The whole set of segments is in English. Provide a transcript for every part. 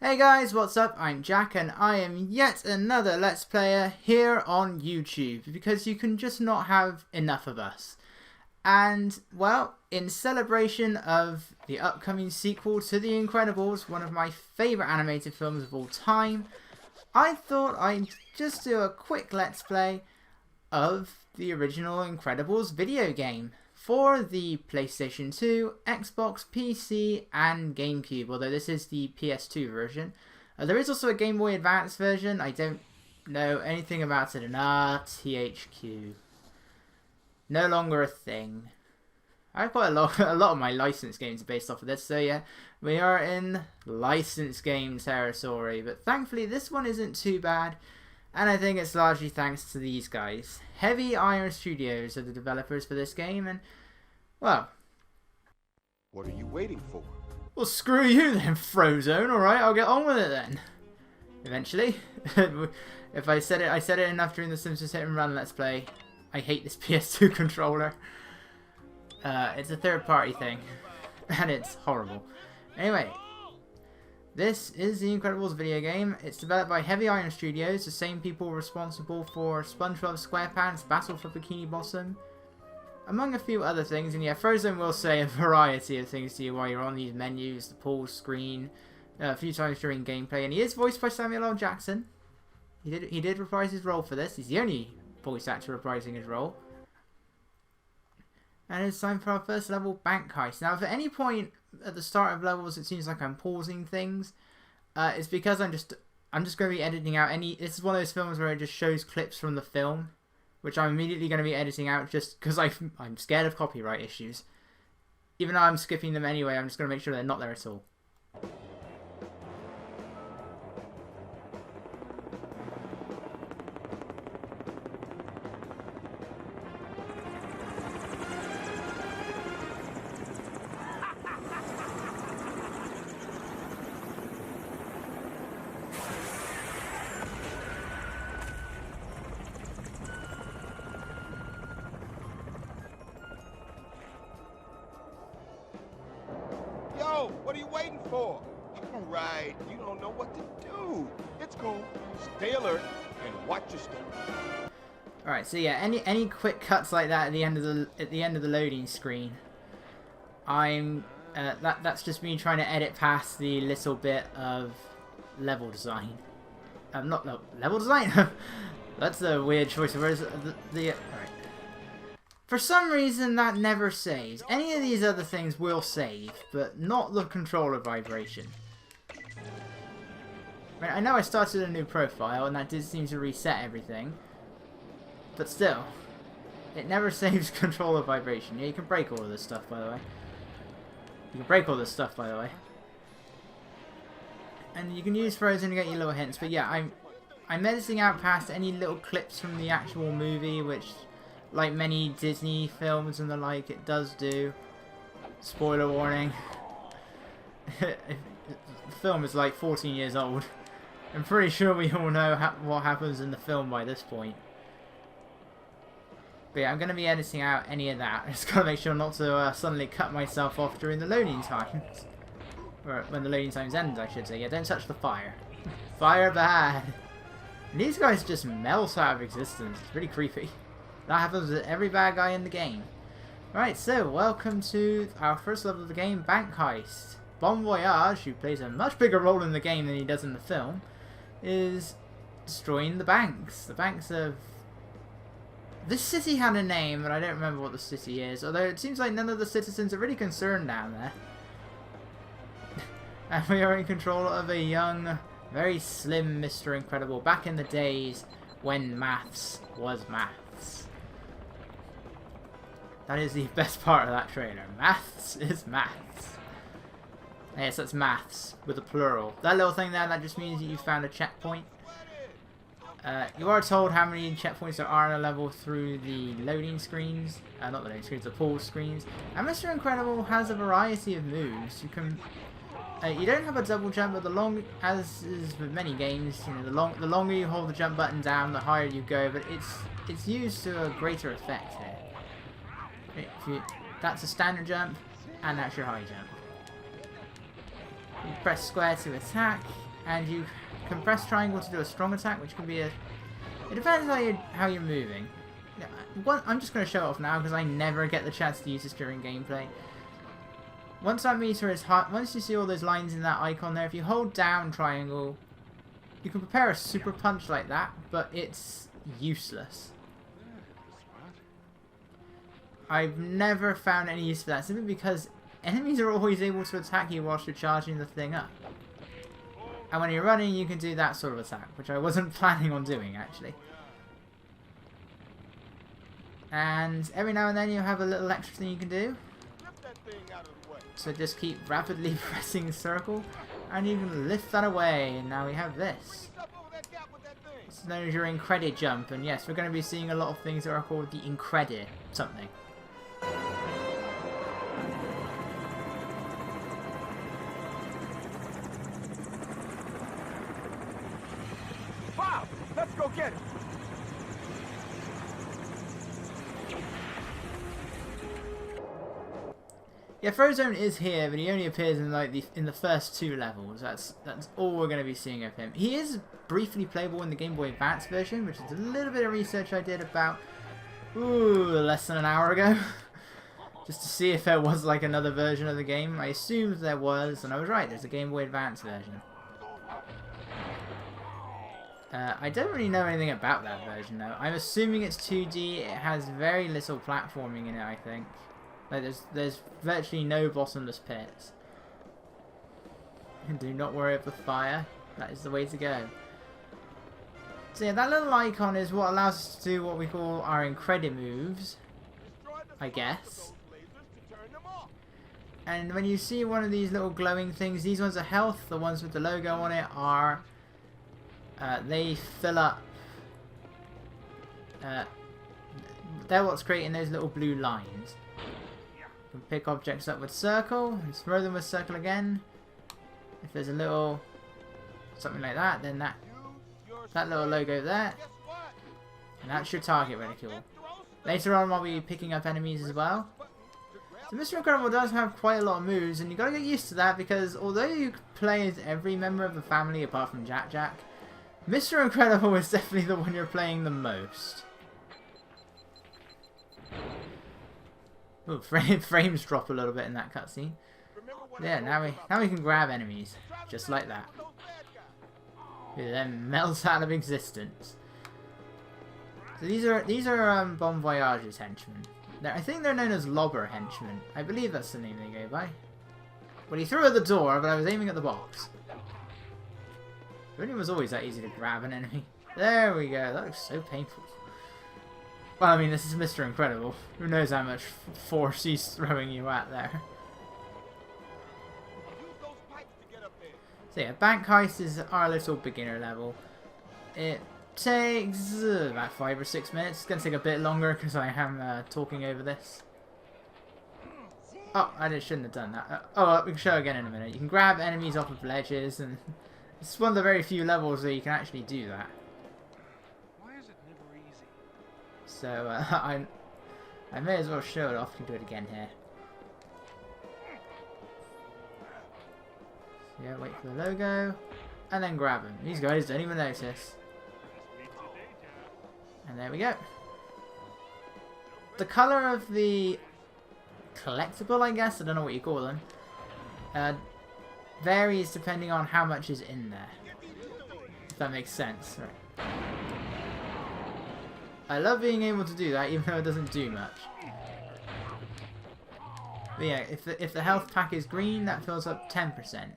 Hey guys, what's up? I'm Jack and I am yet another Let's Player here on YouTube because you can just not have enough of us. And, well, in celebration of the upcoming sequel to The Incredibles, one of my favourite animated films of all time, I thought I'd just do a quick Let's Play of the original Incredibles video game for the PlayStation 2, Xbox, PC, and Gamecube, although this is the PS2 version. There is also a Gameboy Advance version. I don't know anything about it. THQ. No longer a thing. I have quite a lot of my licensed games are based off of this, so yeah, we are in licensed game territory, but thankfully this one isn't too bad. And I think it's largely thanks to these guys. Heavy Iron Studios are the developers for this game, and, well... What are you waiting for? Well, screw you then, Frozone, alright? I'll get on with it then. Eventually. If I said it enough during the Simpsons Hit and Run Let's Play. I hate this PS2 controller. It's a third-party thing. And it's horrible. Anyway. This is The Incredibles video game. It's developed by Heavy Iron Studios, the same people responsible for SpongeBob SquarePants, Battle for Bikini Bottom, among a few other things. And yeah, Frozone will say a variety of things to you while you're on these menus, the pause screen, a few times during gameplay. And he is voiced by Samuel L. Jackson. He did reprise his role for this. He's the only voice actor reprising his role. And it's time for our first level, Bank Heist. Now, if at any point at the start of levels it seems like I'm pausing things, it's because I'm just going to be editing out any... This is one of those films where it just shows clips from the film, which I'm immediately going to be editing out just because I'm scared of copyright issues. Even though I'm skipping them anyway, I'm just going to make sure they're not there at all. What are you waiting for? All right, you don't know what to do. It's cool. Stay alert and watch your step. All right, so yeah, any quick cuts like that at the end of the loading screen, that's just me trying to edit past the little bit of level design. Not level design. That's a weird choice of words. All right. For some reason, that never saves. Any of these other things will save, but not the controller vibration. I know I started a new profile, and that did seem to reset everything. But still, it never saves controller vibration. Yeah, you can break all of this stuff, by the way. You can break all this stuff, by the way. And you can use Frozen to get your little hints, but yeah, I'm editing out past any little clips from the actual movie, which... like many Disney films and the like, it does do. Spoiler warning. The film is like 14 years old. I'm pretty sure we all know what happens in the film by this point. But yeah, I'm going to be editing out any of that. I just got to make sure not to suddenly cut myself off during the loading times. Or when the loading times end, I should say. Yeah, don't touch the fire. Fire bad. And these guys just melt out of existence. It's pretty creepy. That happens with every bad guy in the game. Right, so welcome to our first level of the game, Bank Heist. Bomb Voyage, who plays a much bigger role in the game than he does in the film, is destroying the banks. The banks of... This city had a name, but I don't remember what the city is. Although it seems like none of the citizens are really concerned down there. And we are in control of a young, very slim Mr. Incredible, back in the days when maths was maths. That is the best part of that trailer. Maths is maths. Yes, that's maths with a plural. That little thing there, that just means that you found a checkpoint. You are told how many checkpoints there are in a level through the loading screens. Not the loading screens, the pause screens. And Mr. Incredible has a variety of moves. You can... you don't have a double jump, but as is with many games, you know, the longer you hold the jump button down, the higher you go. But it's used to a greater effect here. That's a standard jump, and that's your high jump. You press square to attack, and you can press triangle to do a strong attack, which can be a... It depends how you're moving. Yeah, I'm just going to show it off now because I never get the chance to use this during gameplay. Once that meter is hot, once you see all those lines in that icon there, if you hold down triangle, you can prepare a super punch like that, but it's useless. I've never found any use for that, simply because enemies are always able to attack you whilst you're charging the thing up. And when you're running, you can do that sort of attack, which I wasn't planning on doing, actually. And every now and then you have a little extra thing you can do. So just keep rapidly pressing circle, and you can lift that away, and now we have this. It's known as your Incredi jump, and yes, we're going to be seeing a lot of things that are called the Incredi something. Bob, let's go get him. Yeah, Frozone is here, but he only appears in like the first 2 levels. That's all we're going to be seeing of him. He is briefly playable in the Gameboy Advance version, which is a little bit of research I did about less than an hour ago, just to see if there was like another version of the game. I assumed there was, and I was right. There's a Gameboy Advance version. I don't really know anything about that version though. I'm assuming it's 2D. It has very little platforming in it, I think. Like there's virtually no bottomless pits. And do not worry about the fire. That is the way to go. So yeah, that little icon is what allows us to do what we call our Incredi moves, I guess. And when you see one of these little glowing things, these ones are health. The ones with the logo on it are... they fill up... they're what's creating those little blue lines. You can pick objects up with circle and throw them with circle again. If there's a little something like that, then that little logo there, and that's your target reticule. Later on, I'll be picking up enemies as well. So Mr Incredible does have quite a lot of moves, and you gotta get used to that because although you play as every member of the family apart from Jack, Mr Incredible is definitely the one you're playing the most. Ooh, frames drop a little bit in that cutscene. Yeah, now we can grab enemies just like that. Who then melts out of existence. So these are Bomb Voyage's henchmen. I think they're known as Lobber henchmen. I believe that's the name they go by. Well, he threw at the door, but I was aiming at the box. It was always that easy to grab an enemy. There we go. That looks so painful. Well, I mean, this is Mr. Incredible. Who knows how much force he's throwing you at there. So yeah, Bank Heist is our little beginner level. It takes about 5 or 6 minutes. It's going to take a bit longer because I am talking over this. Oh, I shouldn't have done that. We can show again in a minute. You can grab enemies off of ledges, and it's one of the very few levels where you can actually do that. So I may as well show it off. You can do it again here. So yeah, wait for the logo, and then grab him. These guys don't even notice. And there we go. The colour of the collectible, I guess, I don't know what you call them, varies depending on how much is in there. If that makes sense. Right. I love being able to do that, even though it doesn't do much. But yeah, if the health pack is green, that fills up 10%.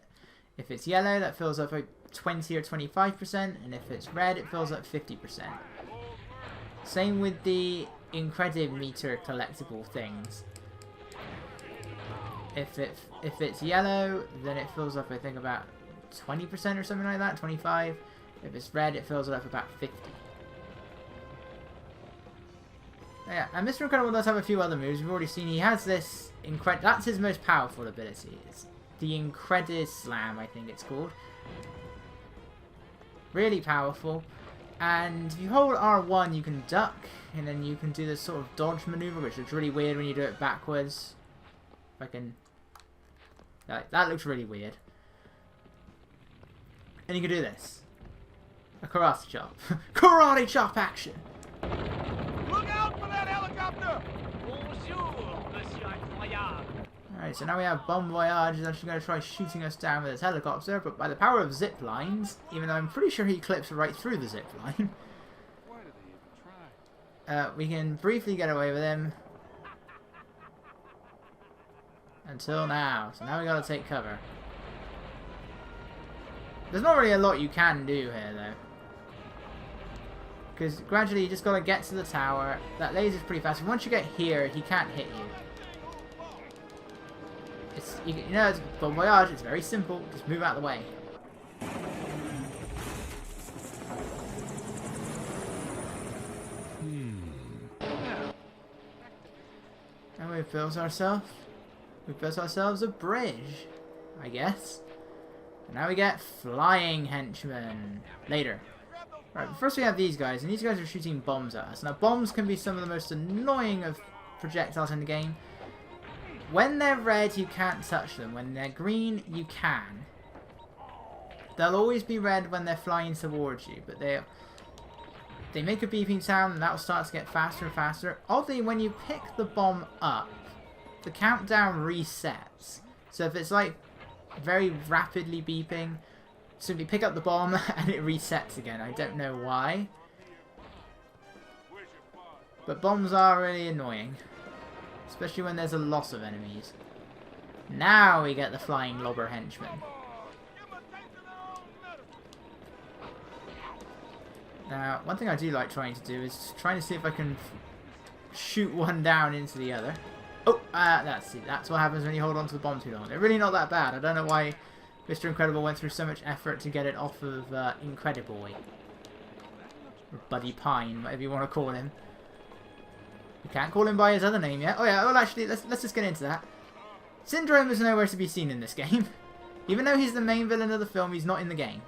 If it's yellow, that fills up like 20 or 25%, and if it's red, it fills up 50%. Same with the Incredi meter collectible things. If it's yellow, then it fills up I think about 20% or something like that, 25. If it's red, it fills it up about 50. Yeah, and Mr. Incredible does have a few other moves. We've already seen he has this that's his most powerful ability. It's the Incredi Slam, I think it's called. Really powerful. And if you hold R1, you can duck, and then you can do this sort of dodge maneuver, which looks really weird when you do it backwards. If I can... That looks really weird. And you can do this. A karate chop. Karate chop action! Look out for that helicopter! Bonjour, Monsieur Incroyable. Alright, so now we have Bomb Voyage. He's actually going to try shooting us down with his helicopter, but by the power of zip lines, even though I'm pretty sure he clips right through the zip line, Why do they even try? we can briefly get away with him. Until now. So now we got to take cover. There's not really a lot you can do here, though. Because gradually you just got to get to the tower. That laser's pretty fast. And once you get here, he can't hit you. It's, you know, it's Bomb Voyage. It's very simple. Just move out of the way. And we've built ourselves a bridge, I guess. And now we get flying henchmen later. Right, but first we have these guys, and these guys are shooting bombs at us. Now bombs can be some of the most annoying of projectiles in the game. When they're red, you can't touch them. When they're green, you can. They'll always be red when they're flying towards you, but they make a beeping sound, and that'll start to get faster and faster. Oddly, when you pick the bomb up, the countdown resets. So if it's like very rapidly beeping, simply pick up the bomb and it resets again. I don't know why. But bombs are really annoying. Especially when there's a loss of enemies. Now we get the flying lobber henchmen. Now, one thing I do like trying to do is trying to see if I can shoot one down into the other. Oh, that's what happens when you hold on to the bomb too long. They're really not that bad. I don't know why Mr. Incredible went through so much effort to get it off of Incredible. Or Buddy Pine, whatever you want to call him. You can't call him by his other name yet. Oh yeah, well actually, let's just get into that. Syndrome is nowhere to be seen in this game. Even though he's the main villain of the film, he's not in the game.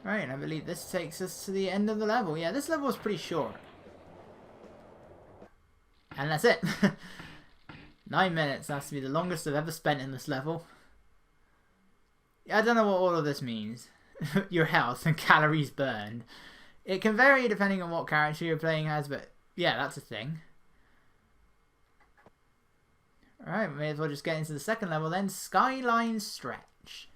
Right, and I believe this takes us to the end of the level. Yeah, this level is pretty short. And that's it. 9 minutes, that's to be the longest I've ever spent in this level. I don't know what all of this means. Your health and calories burned. It can vary depending on what character you're playing as, but yeah, that's a thing. Alright, may as well just get into the second level then. Skyline Stretch.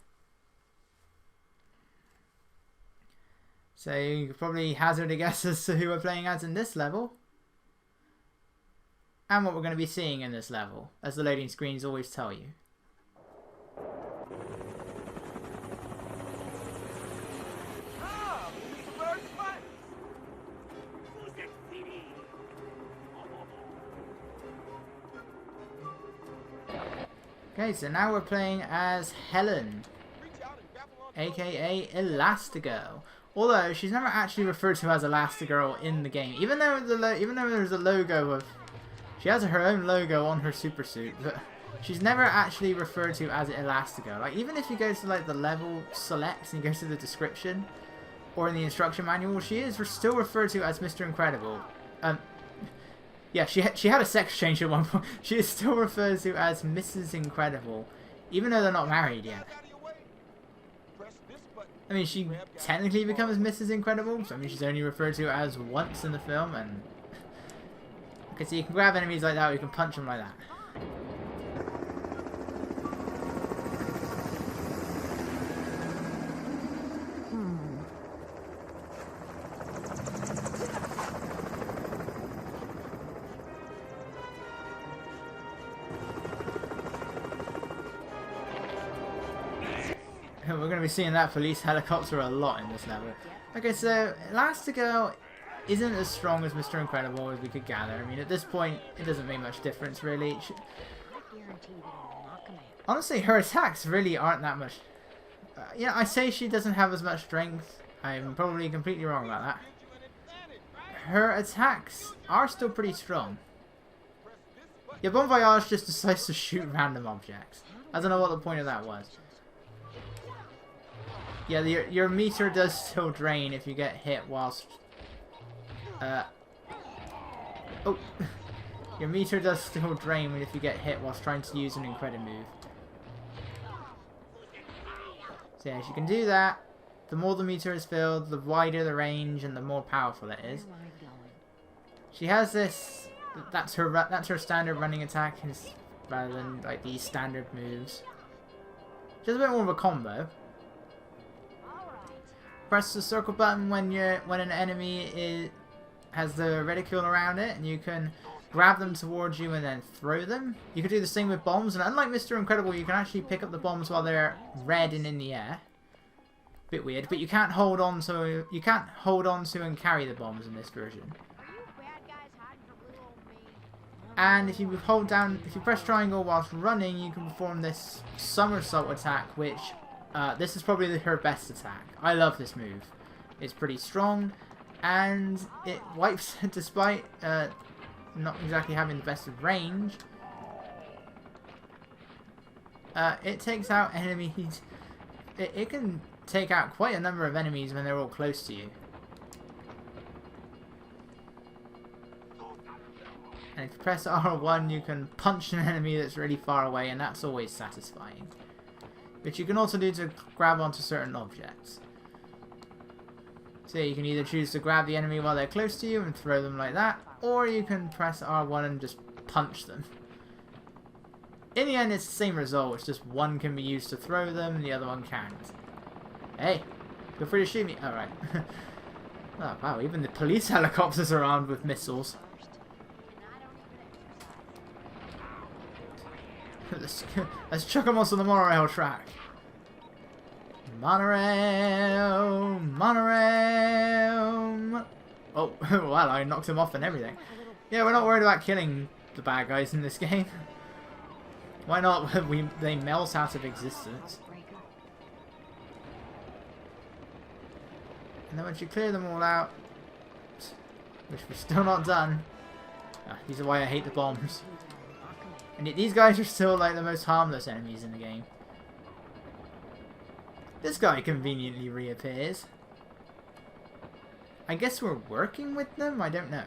So you could probably hazard a guess as to who we're playing as in this level. And what we're going to be seeing in this level, as the loading screens always tell you. Okay, so now we're playing as Helen, aka Elastigirl. Although she's never actually referred to as Elastigirl in the game, even though there's a logo of, she has her own logo on her super suit, but she's never actually referred to as Elastigirl. Like even if you go to like the level select and you go to the description or in the instruction manual, she is still referred to as Mr. Incredible. Yeah, she had a sex change at one point. She is still referred to as Mrs. Incredible, even though they're not married yet. I mean, she technically becomes Mrs. Incredible, so I mean she's only referred to as once in the film, and okay, so you can grab enemies like that, or you can punch them like that. We're going to be seeing that police helicopter a lot in this level. Okay, so Elastigirl isn't as strong as Mr. Incredible as we could gather. I mean, at this point, it doesn't make much difference, really. Honestly, her attacks really aren't that much. Yeah, I say she doesn't have as much strength. I'm probably completely wrong about that. Her attacks are still pretty strong. Yeah, Bomb Voyage just decides to shoot random objects. I don't know what the point of that was. Yeah, your meter does still drain if you get hit whilst... Oh! Your meter does still drain if you get hit whilst trying to use an Incredible move. So yes, you can do that. The more the meter is filled, the wider the range and the more powerful it is. She has this... That's her standard running attack, rather than like these standard moves. Just a bit more of a combo. Press the circle button when an enemy has the reticule around it, and you can grab them towards you and then throw them. You can do the same with bombs, and unlike Mr. Incredible, you can actually pick up the bombs while they're red and in the air. Bit weird, but you can't hold on to and carry the bombs in this version. And if you press triangle whilst running, you can perform this somersault attack, which this is probably her best attack. I love this move. It's pretty strong, and it wipes, despite not exactly having the best of range. It takes out enemies. It can take out quite a number of enemies when they're all close to you. And if you press R1, you can punch an enemy that's really far away, and that's always satisfying. Which you can also do to grab onto certain objects. So you can either choose to grab the enemy while they're close to you and throw them like that, or you can press R1 and just punch them. In the end, it's the same result, it's just one can be used to throw them and the other one can't. Hey, feel free to shoot me. Alright. Oh wow, even the police helicopters are armed with missiles. Let's chuck them onto the monorail track. Monorail, monorail. Oh, well, I knocked him off and everything. Yeah, we're not worried about killing the bad guys in this game. Why not? They melt out of existence. And then once you clear them all out, which we're still not done. These are why I hate the bombs. And these guys are still like the most harmless enemies in the game. This guy conveniently reappears. I guess we're working with them? I don't know.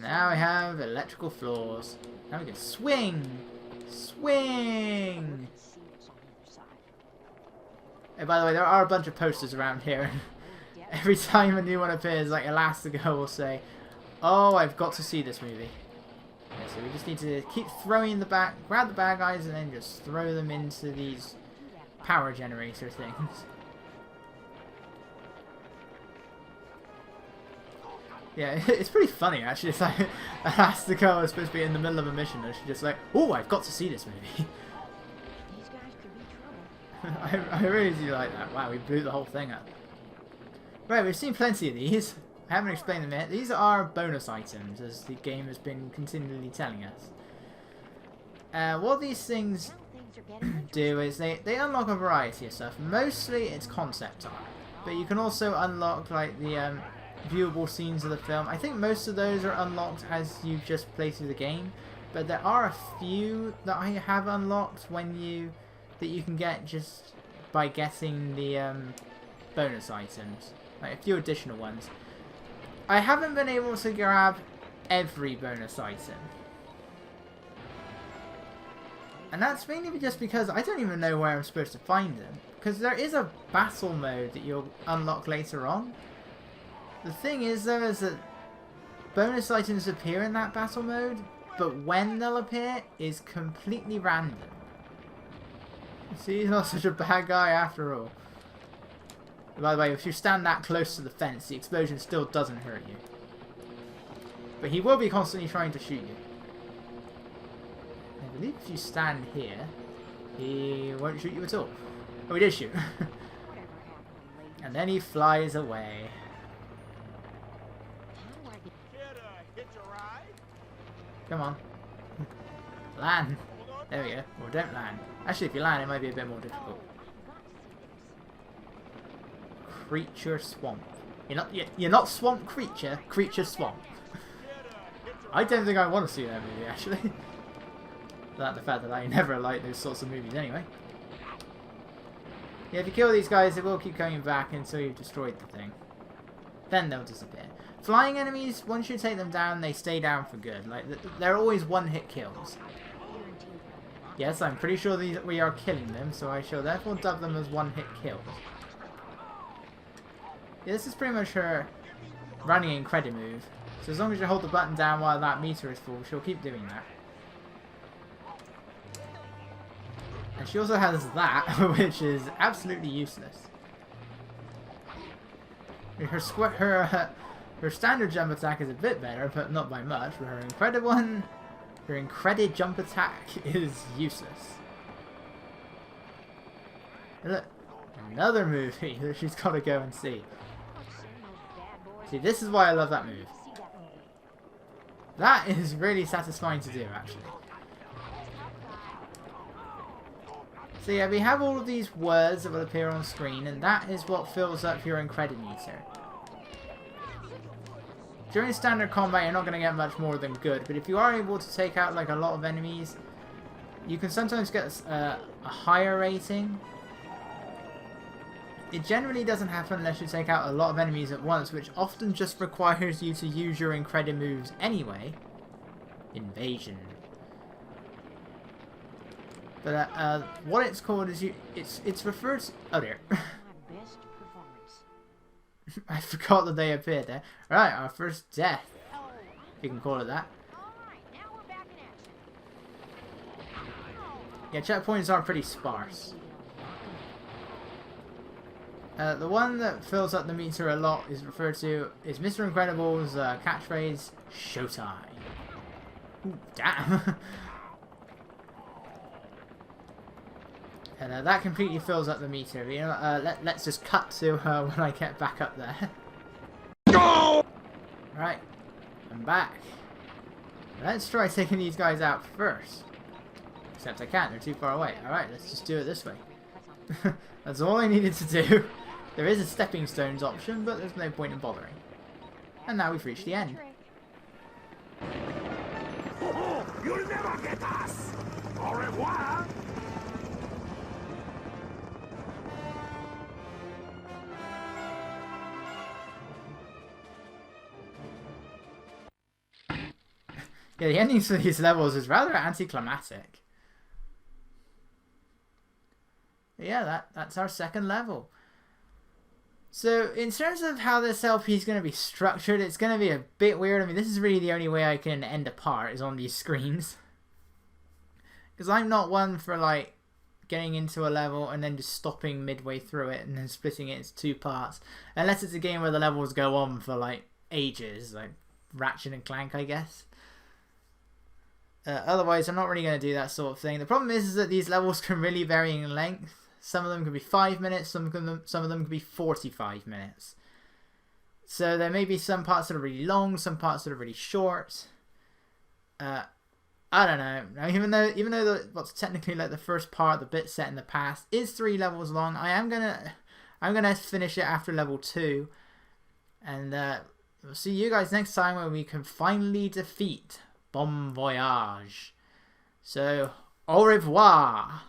Now we have electrical floors. Now we can swing! Swing! And by the way, there are a bunch of posters around here. Every time a new one appears, like Elastigirl will say, "Oh, I've got to see this movie." Yeah, so we just need to keep throwing grab the bad guys and then just throw them into these power generator things. Yeah, it's pretty funny actually. It's like Elastigirl is supposed to be in the middle of a mission and she's just like, "Oh, I've got to see this movie." I really do like that. Wow, we blew the whole thing up. Right, we've seen plenty of these. I haven't explained them yet. These are bonus items, as the game has been continually telling us. What these things do is they unlock a variety of stuff. Mostly it's concept art, but you can also unlock like the viewable scenes of the film. I think most of those are unlocked as you just play through the game, but there are a few that I have unlocked that you can get just by getting the bonus items, like a few additional ones. I haven't been able to grab every bonus item, and that's mainly just because I don't even know where I'm supposed to find them, because there is a battle mode that you'll unlock later on. The thing is though is that bonus items appear in that battle mode, but when they'll appear is completely random. See, he's not such a bad guy after all. By the way, if you stand that close to the fence, the explosion still doesn't hurt you. But he will be constantly trying to shoot you. I believe if you stand here, he won't shoot you at all. Oh, he did shoot. And then he flies away. Come on. Land. There we go. Or don't land. Actually, if you land, it might be a bit more difficult. Creature swamp. You're not swamp creature. Creature swamp. I don't think I want to see that movie, actually. That the fact that I never like those sorts of movies anyway. Yeah, if you kill these guys, they will keep coming back until you've destroyed the thing. Then they'll disappear. Flying enemies, once you take them down, they stay down for good. Like, they're always one-hit kills. Yes, I'm pretty sure we are killing them, so I shall therefore dub them as one-hit kills. Yeah, this is pretty much her running Incredible move. So as long as you hold the button down while that meter is full, she'll keep doing that. And she also has that, which is absolutely useless. Her standard jump attack is a bit better, but not by much. But her incredible one, her incredible jump attack is useless. And look, another movie that she's got to go and see. See, this is why I love that move. That is really satisfying to do, actually. So yeah, we have all of these words that will appear on screen, and that is what fills up your Incredible meter. During standard combat, you're not going to get much more than good, but if you are able to take out like a lot of enemies, you can sometimes get a higher rating. It generally doesn't happen unless you take out a lot of enemies at once, which often just requires you to use your Incredible moves anyway. Invasion. But what it's called is it's referred to. Oh dear. I forgot that they appeared there. Right, our first death, if you can call it that. Yeah, checkpoints are pretty sparse. The one that fills up the meter a lot is referred to is Mr Incredible's catchphrase, "Showtime." Ooh, damn. And that completely fills up the meter. You know, let's just cut to when I get back up there. Go! Right, I'm back. Let's try taking these guys out first. Except I can't, they're too far away. Alright, let's just do it this way. That's all I needed to do. There is a stepping stones option, but there's no point in bothering. And now we've reached the end. You'll never get us! Au revoir! Yeah, the endings for these levels is rather anticlimactic. Yeah, that's our second level. So, in terms of how this LP is going to be structured, it's going to be a bit weird. I mean, this is really the only way I can end a part, is on these screens. Because I'm not one for, like, getting into a level and then just stopping midway through it and then splitting it into two parts. Unless it's a game where the levels go on for, like, ages, like Ratchet and Clank, I guess. Otherwise, I'm not really going to do that sort of thing. The problem is that these levels can really vary in length. Some of them can be 5 minutes, some of them can be 45 minutes. So there may be some parts that are really long, some parts that are really short. I don't know. Now, even though what's technically like the first part, the bit set in the past, is 3 levels long, I'm gonna finish it after level 2, and we'll see you guys next time when we can finally defeat Bomb Voyage. So, au revoir!